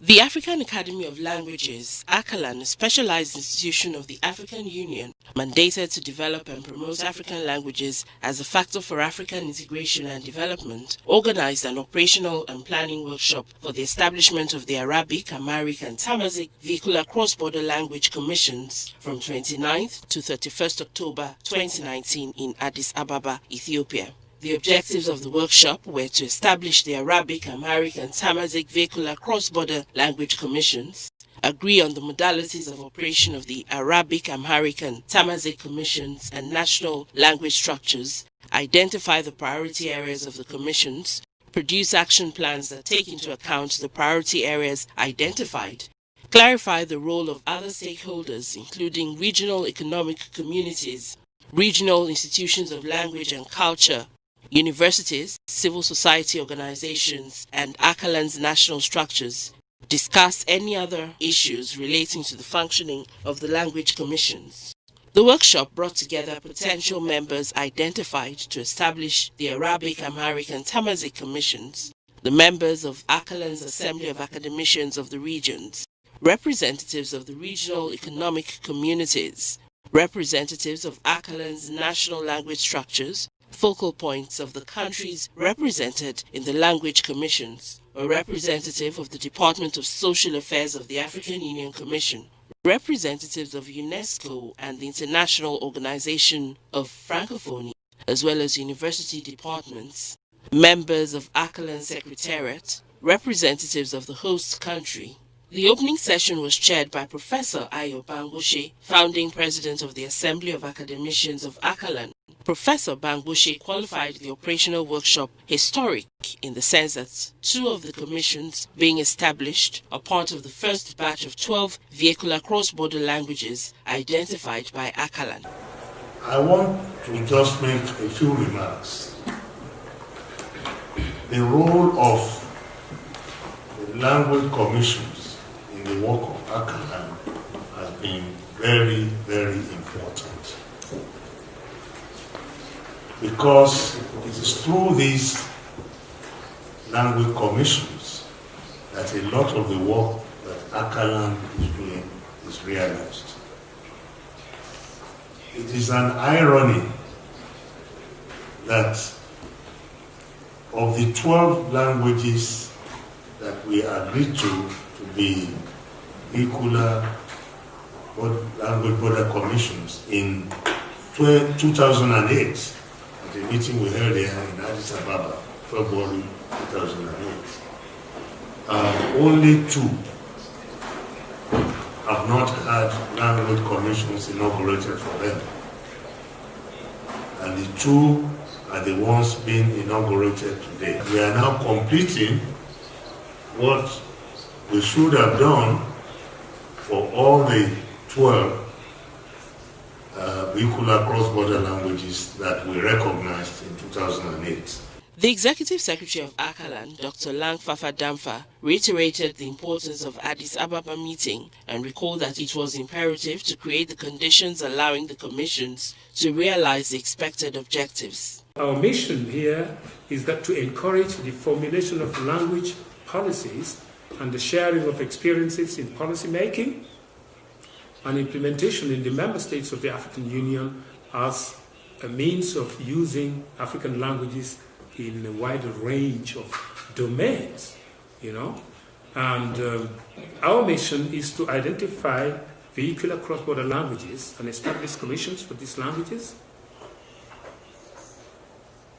The African Academy of Languages, ACALAN, a specialized institution of the African Union, mandated to develop and promote African languages as a factor for African integration and development, organized an operational and planning workshop for the establishment of the Arabic, Amharic, and Tamazic Vehicular Cross-Border Language Commissions from 29th to 31st October 2019 in Addis Ababa, Ethiopia. The objectives of the workshop were to establish the Arabic, Amharic, and Tamazic Vehicular Cross-Border Language Commissions, agree on the modalities of operation of the Arabic, Amharic, and Tamazic Commissions and national language structures, identify the priority areas of the commissions, produce action plans that take into account the priority areas identified, clarify the role of other stakeholders, including regional economic communities, regional institutions of language and culture, universities, civil society organizations, and ACALAN's national structures, discuss any other issues relating to the functioning of the language commissions. The workshop brought together potential members identified to establish the Arabic, Amharic, and Tamazic commissions, the members of ACALAN's Assembly of Academicians of the Regions, representatives of the regional economic communities, representatives of ACALAN's national language structures, focal points of the countries represented in the language commissions, a representative of the Department of Social Affairs of the African Union Commission, representatives of UNESCO and the International Organization of Francophonie, as well as university departments, members of ACALAN Secretariat, representatives of the host country. The opening session was chaired by Professor Ayo Bangoshe, founding president of the Assembly of Academicians of ACALAN. Professor Bangoshe qualified the operational workshop historic in the sense that 2 of the commissions being established are part of the first batch of 12 vehicular cross-border languages identified by ACALAN. I want to just make a few remarks. The role of the language commissions in the work of ACALAN has been very, very important. Because it is through these language commissions that a lot of the work that ACALAN is doing is realized. It is an irony that of the 12 languages that we agreed to be vehicular language border commissions in 2008, the meeting we held here in Addis Ababa, February 2008, only 2 have not had language commissions inaugurated for them. And the 2 are the ones being inaugurated today. We are now completing what we should have done for all the 12 vehicular cross-border languages that we recognized in 2008. The Executive Secretary of ACALAN, Dr. Lang Fafa Damfa, reiterated the importance of Addis Ababa meeting and recalled that it was imperative to create the conditions allowing the commissions to realize the expected objectives. Our mission here is that to encourage the formulation of language policies and the sharing of experiences in policy making and implementation in the member states of the African Union as a means of using African languages in a wider range of domains, And our mission is to identify vehicular cross-border languages and establish commissions for these languages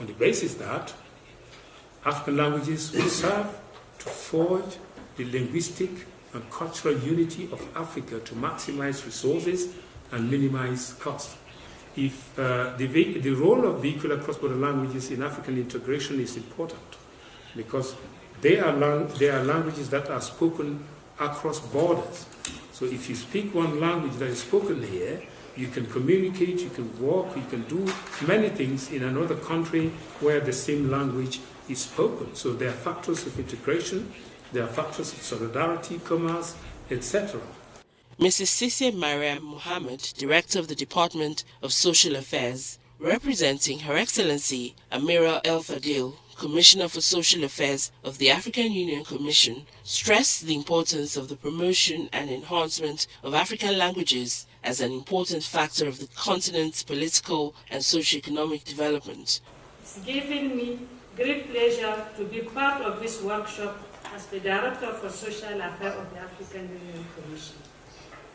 on the basis that African languages will serve to forge the linguistic and cultural unity of Africa to maximize resources and minimize costs. If the role of vehicular cross-border languages in African integration is important because they are languages that are spoken across borders. So if you speak one language that is spoken here, you can communicate, you can walk, you can do many things in another country where the same language is spoken. So there are factors of integration, there are factors of solidarity, commerce, etc. Mrs. Sisse Mariam Mohammed, Director of the Department of Social Affairs, representing Her Excellency Amira El Fadil, Commissioner for Social Affairs of the African Union Commission, stressed the importance of the promotion and enhancement of African languages as an important factor of the continent's political and socio-economic development. It's given me great pleasure to be part of this workshop as the Director for Social Affairs of the African Union Commission.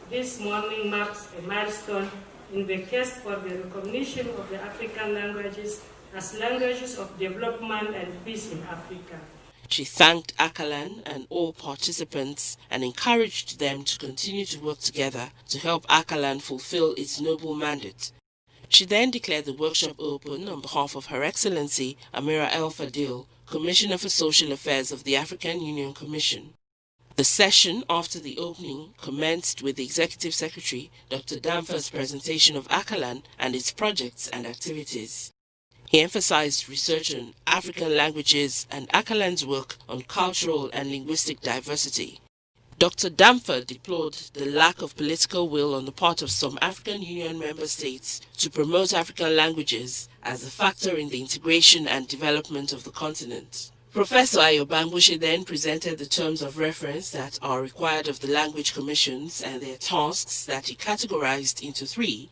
This morning marks a milestone in the quest for the recognition of the African languages as languages of development and peace in Africa. She thanked Akalan and all participants and encouraged them to continue to work together to help Akalan fulfill its noble mandate. She then declared the workshop open on behalf of Her Excellency Amira El Fadil, Commissioner for Social Affairs of the African Union Commission. The session after the opening commenced with the Executive Secretary, Dr. Damfa's presentation of Akalan and its projects and activities. He emphasized research on African languages and Akalan's work on cultural and linguistic diversity. Dr. Damfa deplored the lack of political will on the part of some African Union member states to promote African languages as a factor in the integration and development of the continent. Professor Ayobambushi then presented the terms of reference that are required of the language commissions and their tasks that he categorized into three: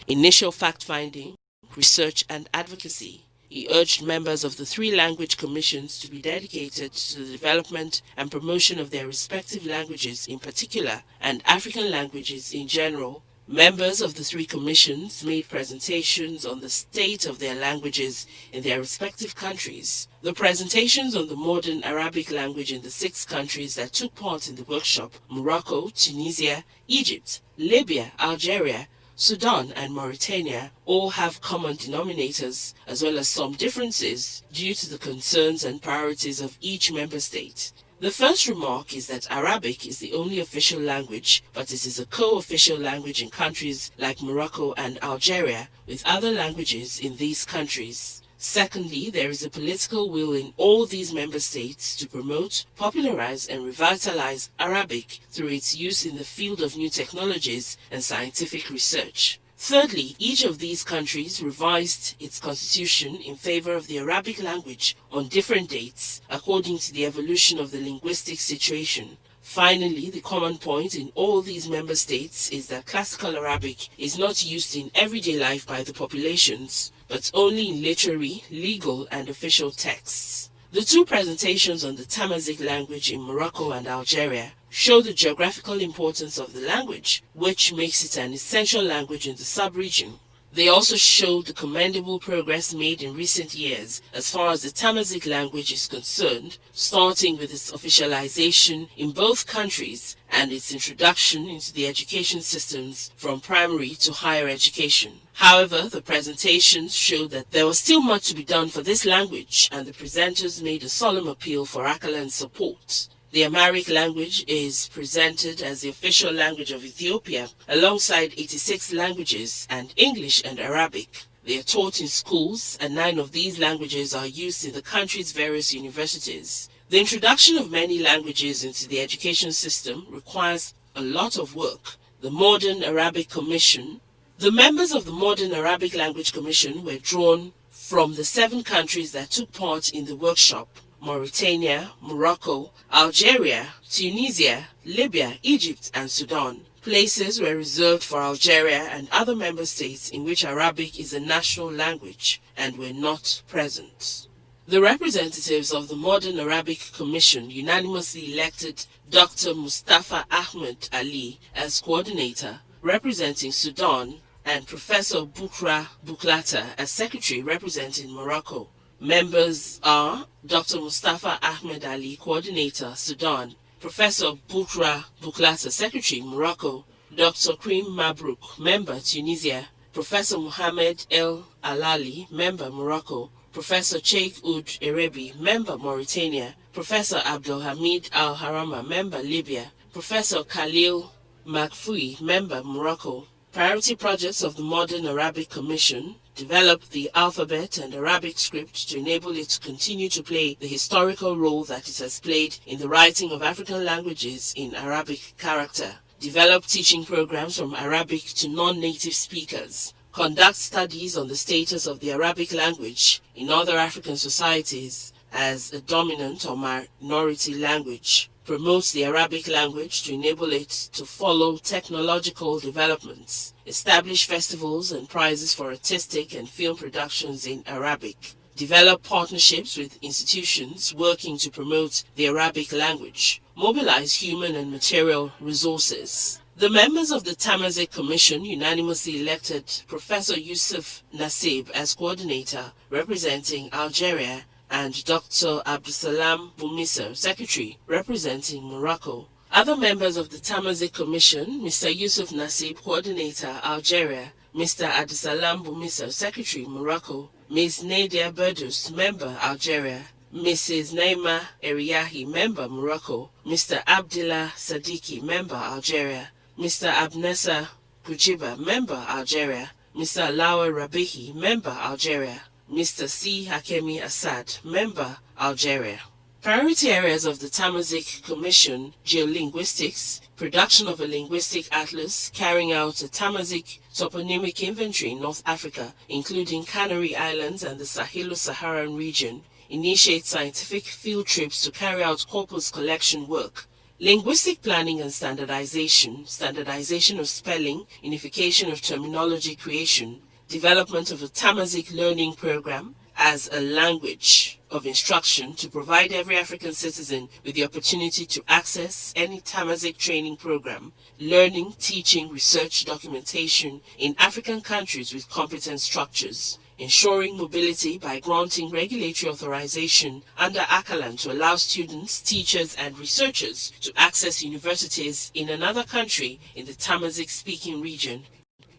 initial fact-finding, research, and advocacy. He urged members of the three language commissions to be dedicated to the development and promotion of their respective languages in particular and African languages in general. Members of the three commissions made presentations on the state of their languages in their respective countries. The presentations on the modern Arabic language in the 6 countries that took part in the workshop, Morocco, Tunisia, Egypt, Libya, Algeria, Sudan, and Mauritania, all have common denominators as well as some differences due to the concerns and priorities of each member state. The first remark is that Arabic is the only official language, but it is a co-official language in countries like Morocco and Algeria, with other languages in these countries. Secondly, there is a political will in all these member states to promote, popularize, and revitalize Arabic through its use in the field of new technologies and scientific research. Thirdly, each of these countries revised its constitution in favor of the Arabic language on different dates according to the evolution of the linguistic situation. Finally, the common point in all these member states is that classical Arabic is not used in everyday life by the populations, but only in literary, legal, and official texts. The 2 presentations on the Tamazight language in Morocco and Algeria show the geographical importance of the language, which makes it an essential language in the sub-region. They also showed the commendable progress made in recent years as far as the Tamazight language is concerned, starting with its officialization in both countries and its introduction into the education systems from primary to higher education. However, the presentations showed that there was still much to be done for this language, and the presenters made a solemn appeal for Akalan's support. The Amharic language is presented as the official language of Ethiopia, alongside 86 languages and English and Arabic. They are taught in schools, and 9 of these languages are used in the country's various universities. The introduction of many languages into the education system requires a lot of work. The Modern Arabic Commission. The members of the Modern Arabic Language Commission were drawn from the 7 countries that took part in the workshop: Mauritania, Morocco, Algeria, Tunisia, Libya, Egypt, and Sudan. Places were reserved for Algeria and other member states in which Arabic is a national language and were not present. The representatives of the Modern Arabic Commission unanimously elected Dr. Mustafa Ahmed Ali as coordinator, representing Sudan, and Professor Bukra Buklata as secretary, representing Morocco. Members are Dr. Mustafa Ahmed Ali, Coordinator, Sudan; Professor Bukra Buklata, Secretary, Morocco; Dr. Krim Mabrouk, Member, Tunisia; Professor Mohamed El Alali, Member, Morocco; Professor Sheikh Oud Erebi, Member, Mauritania; Professor Abdelhamid Al-Harama, Member, Libya; Professor Khalil Makfoui, Member, Morocco. Priority projects of the Modern Arabic Commission: develop the alphabet and Arabic script to enable it to continue to play the historical role that it has played in the writing of African languages in Arabic character. Develop teaching programs from Arabic to non-native speakers. Conduct studies on the status of the Arabic language in other African societies. as a dominant or minority language, promotes the Arabic language to enable it to follow technological developments, establish festivals and prizes for artistic and film productions in Arabic, develop partnerships with institutions working to promote the Arabic language, mobilize human and material resources. The members of the Tamazight Commission unanimously elected Professor Yusuf Nassib as coordinator representing Algeria and Dr. Abdusalam Boumisso, secretary representing Morocco. Other members of the Tamazight Commission, Mr. Yusuf Nassib, coordinator Algeria, Mr. Abdusalam Boumisso, secretary Morocco, Ms. Nadia Berdous, member Algeria, Mrs. Naima Eriyahi, member Morocco, Mr. Abdillah Sadiki, member Algeria, Mr. Abnesa Kujiba, member Algeria, Mr. Lawa Rabihi, member Algeria, Mr. C. Hakemi Assad, member Algeria. Priority areas of the Tamazight Commission: geolinguistics, production of a linguistic atlas, carrying out a Tamazight toponymic inventory in North Africa, including Canary Islands and the Sahelo-Saharan region, initiate scientific field trips to carry out corpus collection work, linguistic planning and standardization, standardization of spelling, unification of terminology creation, development of a Tamazight learning program as a language of instruction to provide every African citizen with the opportunity to access any Tamazight training program, learning, teaching, research, documentation in African countries with competent structures, ensuring mobility by granting regulatory authorization under ACALAN to allow students, teachers, and researchers to access universities in another country in the Tamazight-speaking region,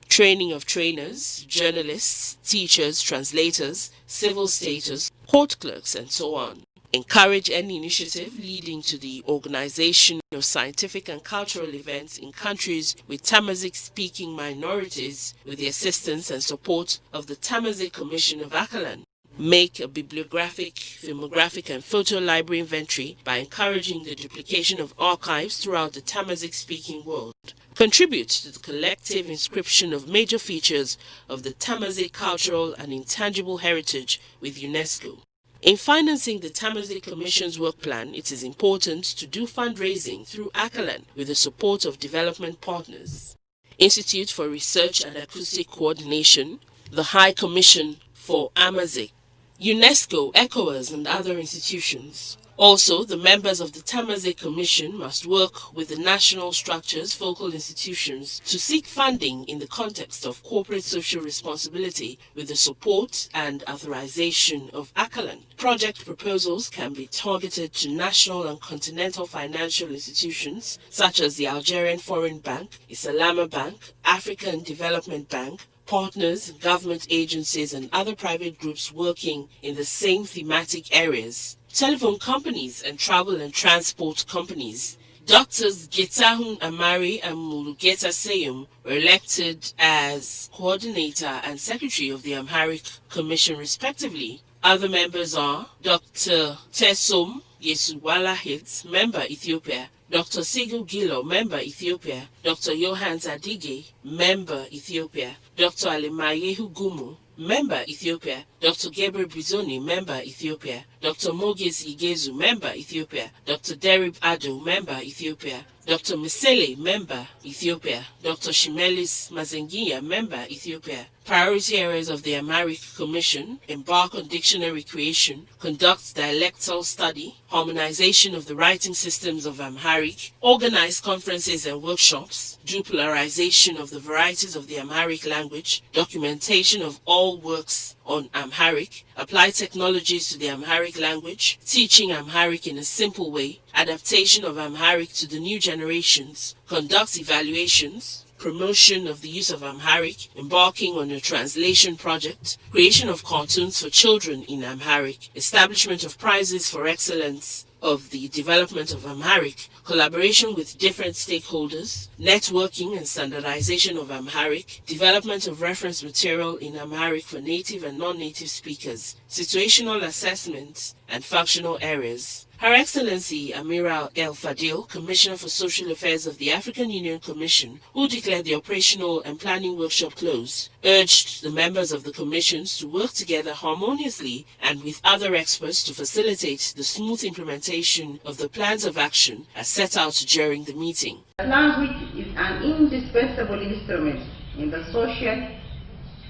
training of trainers, journalists, teachers, translators, civil status, court clerks, and so on. Encourage any initiative leading to the organization of scientific and cultural events in countries with Tamazight-speaking minorities with the assistance and support of the Tamazight Commission of ACALAN. Make a bibliographic, filmographic, and photo library inventory by encouraging the duplication of archives throughout the Tamazight-speaking world. Contribute to the collective inscription of major features of the Tamazight cultural and intangible heritage with UNESCO. In financing the Tamazight Commission's work plan, it is important to do fundraising through ACALAN with the support of development partners. Institute for Research and Acoustic Coordination, the High Commission for Amazigh, UNESCO, ECOWAS, and other institutions. Also, the members of the Tamazight Commission must work with the national structures, focal institutions, to seek funding in the context of corporate social responsibility with the support and authorization of ACALAN. Project proposals can be targeted to national and continental financial institutions such as the Algerian Foreign Bank, Islama Bank, African Development Bank, partners, government agencies, and other private groups working in the same thematic areas. Telephone companies and travel and transport companies. Doctors Getahun Amari and Mulugeta Seyum were elected as coordinator and secretary of the Amharic Commission respectively. Other members are Dr. Tesom Yesuwala Hits, member Ethiopia, Dr. Sigu Gilo, member Ethiopia, Dr. Johan Zadige, member Ethiopia, Dr. Alemayehu Gumu, member Ethiopia, Dr. Gabriel Brizoni, member Ethiopia, Dr. Mogis Igezu, member Ethiopia, Dr. Derib Ado, member Ethiopia, Dr. Misele, member Ethiopia, Dr. Shimelis Mazengia, member Ethiopia. Priority areas of the Amharic Commission: embark on dictionary creation, conduct dialectal study, harmonization of the writing systems of Amharic, organize conferences and workshops, do pluralization of the varieties of the Amharic language, documentation of all works on Amharic, apply technologies to the Amharic language, teaching Amharic in a simple way, adaptation of Amharic to the new generations, conduct evaluations, promotion of the use of Amharic, embarking on a translation project, creation of cartoons for children in Amharic, establishment of prizes for excellence of the development of Amharic, collaboration with different stakeholders, networking and standardization of Amharic, development of reference material in Amharic for native and non-native speakers, situational assessments and functional areas. Her Excellency Amira El Fadil, Commissioner for Social Affairs of the African Union Commission, who declared the operational and planning workshop closed, urged the members of the commissions to work together harmoniously and with other experts to facilitate the smooth implementation of the plans of action as set out during the meeting. Language is an indispensable instrument in the social,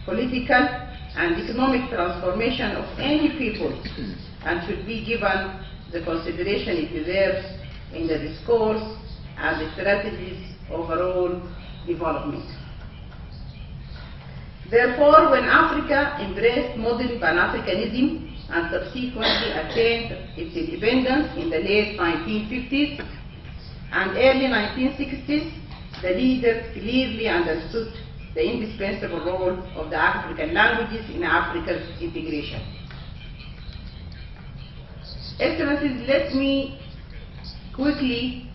political, and economic transformation of any people and should be given the consideration it deserves in the discourse and the strategies overall development. Therefore, when Africa embraced modern Pan-Africanism and subsequently attained its independence in the late 1950s and early 1960s, the leaders clearly understood the indispensable role of the African languages in Africa's integration. Excellencies, let me quickly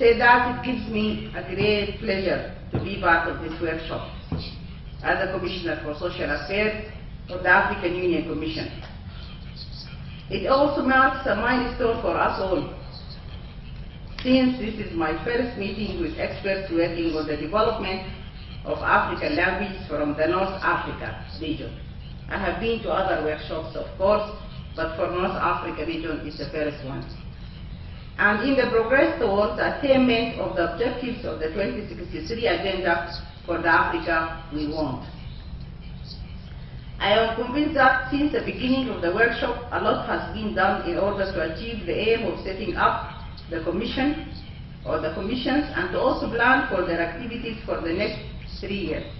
say that it gives me a great pleasure to be part of this workshop as a Commissioner for Social Affairs of the African Union Commission. It also marks a milestone for us all, since this is my first meeting with experts working on the development of African languages from the North Africa region. I have been to other workshops, of course, but for North Africa region is the first one. And in the progress towards the attainment of the objectives of the 2063 agenda for the Africa we want. I am convinced that since the beginning of the workshop, a lot has been done in order to achieve the aim of setting up the commission or the commissions and to also plan for their activities for the next 3 years.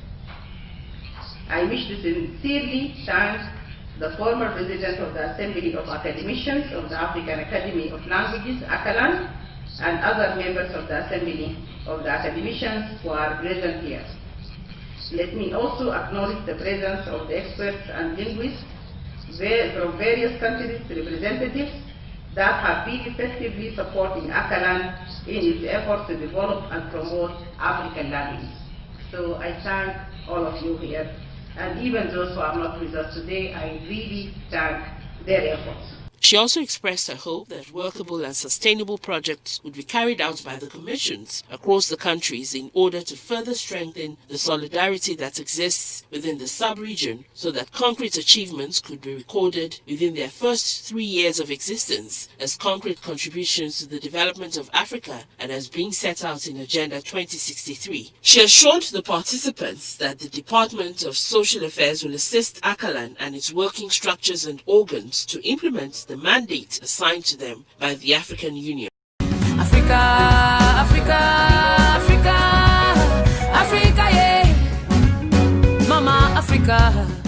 I wish to sincerely thank the former President of the Assembly of Academicians of the African Academy of Languages, ACALAN, and other members of the Assembly of the Academicians who are present here. Let me also acknowledge the presence of the experts and linguists from various countries' representatives that have been effectively supporting ACALAN in its efforts to develop and promote African languages. So I thank all of you here. And even those who are not with us today, I really thank their efforts. She also expressed her hope that workable and sustainable projects would be carried out by the commissions across the countries in order to further strengthen the solidarity that exists within the sub-region so that concrete achievements could be recorded within their first 3 years of existence as concrete contributions to the development of Africa and as being set out in Agenda 2063. She assured the participants that the Department of Social Affairs will assist ACALAN and its working structures and organs to implement the mandate assigned to them by the African Union. Africa, Africa, Africa, Africa, yeah. Mama Africa.